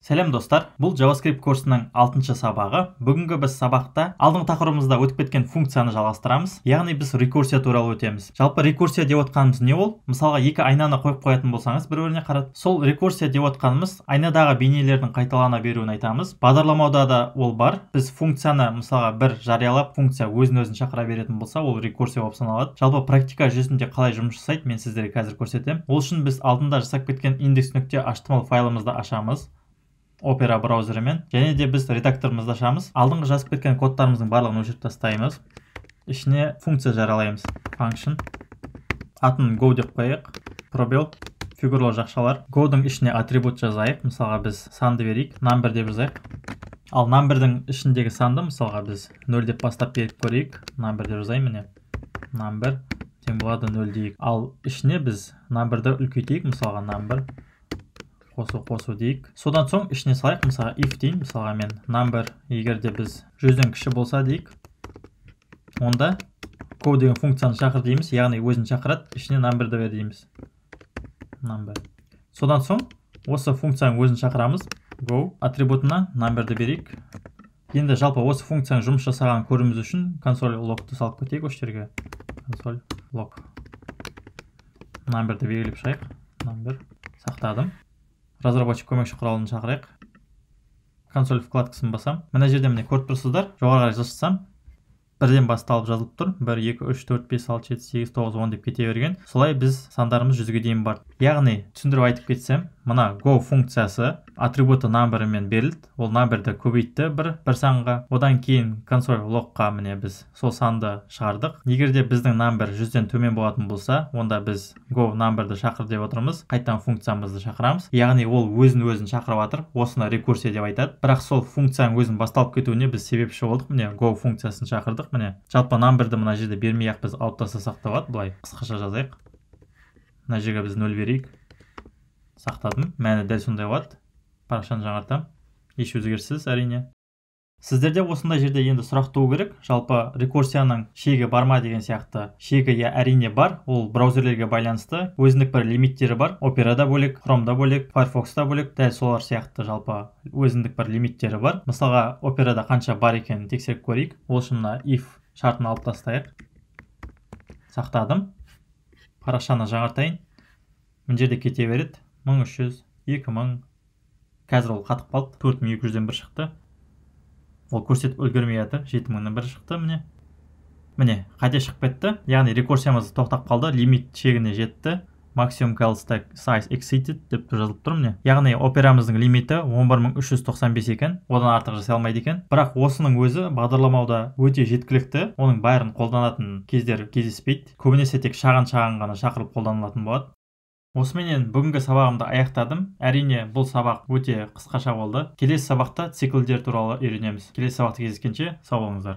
Сәлем достар, бұл JavaScript курсының 6-шы сабағы. Бүгінгі біз сабақта алдыңғы тақырыбымызда өтіп кеткен функцияны жалғастырамыз. Яғни біз рекурсия туралы өтеміз. Жалпы рекурсия деп отқанымыз не ол? Мысалға екі айнаны қойып қоятын болсаңыз, бір-біріне қарап, сол рекурсия деп отқанымыз айнадағы бейнелердің қайталана беруін айтамыз. Бағдарламауда да ол бар. Біз функцияны мысалға бір жариялап, функция өзін-өзін шақыра беретін болса, ол рекурсия болып саналады. Жалпы практика жүзінде қалай жұмыс жасайды, мен сіздерге қазір көрсетемін. Ол үшін біз алдында жасап кеткен index.html файлымызды ашамыз. Opera браузерімен, және де біз редакторымызды ашамыз. Алдыңғы жазып кеткен кодтарымыздың барлығын өшіріп тастаймыз. Ішіне функция жариялаймыз. Function. Атын go деп қояйық. Пробел. Фигурлы жақшалар. Go-дың ішіне атрибут жазайық. Мысалға біз санды берейік. Number деп жазайық. Ал numberдің ішіндегі санды мысалға біз 0 деп бастап беріп көрейік. Number деп жазайын міне. Number тең болады 0 дейік. Ал ішіне біз numberді үлкейтейік. Мысалға number қосу дейік. Содан соң ішіне салайық, мысалға if дейін, мысалға мен number егер де біз 100-ден кіші болса дейік, онда go деген функцияны шақыр дейміз, яғни өзін шақырады, ішіне numberді бер дейміз. Number. Содан соң осы функцияның өзін шақырамыз, go атрибутына numberді берейік. Енді жалпы осы функцияның жұмыс жасағанын көруіміз үшін console logты салып кетейік осы жерге. Console log. Numberді белгілеп шығайық. Number сақтадым. Разработчик көмекші құралын шақырайық. Консоль вкладкасын басам. Мына жерде міне көріп тұрсыздар. Жоғарыға жазсам, бірден басталып жазылып тұр. 1, 2, 3, 4, 5, 6, 7, 8, 9, 10 деп кете берген. Солай біз сандарымыз 100-ге дейін бар. Яғни, түсіндіріп айтып кетсем, мына go функциясы атрибуты numberмен берілді. Ол numberді көбейтті бір санға. Одан кейін console logқа міне біз сол санды шығардық. Егер де біздің number 100-ден төмен болатын болса, онда біз go numberді шақыр деп отырмыз. Қайтадан функциямызды шақырамыз. Яғни ол өзін шақырып жатыр. Осыны рекурсия деп айтады. Бірақ сол функцияның өзін басталып кетуіне біз себепші болдық. Міне go функциясын шақырдық. Міне жалпы numberді мына жерде бермей-ақ біз алып тастасақ та болады. Былай қысқаша жазайық. Мына жерге біз 0 берейік. Сақтадым. Мәні дәл сондай болады. Парақшаны жаңартам. Еш өзгеріссіз әрине. Сіздерде осындай жерде енді сұрақ туу керек. Жалпы рекурсияның шегі бар ма деген сияқты. Шегі әрине бар. Ол браузерлерге байланысты. Өзіндік бір лимиттері бар. Операда бөлек, Chrome'да бөлек, Firefox'та бөлек. Дәл солар сияқты жалпы өзіндік бір лимиттері бар. Мысалға, операда қанша бар екенін тексеріп көрейік. Ол үшін мына if шартын алып тастайық. Сақтадым. Парақшаны жаңартайын. Мына жерде кете береді. 1300, 2000. Қазір ол қатып қалды. 4200-ден 1 шықты. Ол көрсетіп үлгермей жатыр. 7000-ден 1 шықты міне. Міне, қате шығып кетті. Яғни рекурсиямыз тоқтап қалды. Лимит шегіне жетті. Maximum call stack size exceeded деп жазылып тұр міне. Яғни операмыздың лимиті 11395 екен. Одан артық жасай алмайды екен. Бірақ осының өзі бағдарламауда өте жеткілікті. Оның бәрін қолданатын кездер кездеспейді. Көбінесе тек шағын ғана шақырып қолданылатын болады. Осыменен бүгінгі сабағымды аяқтадым. Әрине, бұл сабақ өте қысқаша болды. Келесі сабақта циклдер туралы үйренеміз. Келесі сабақта кездескенше сау болыңыздар.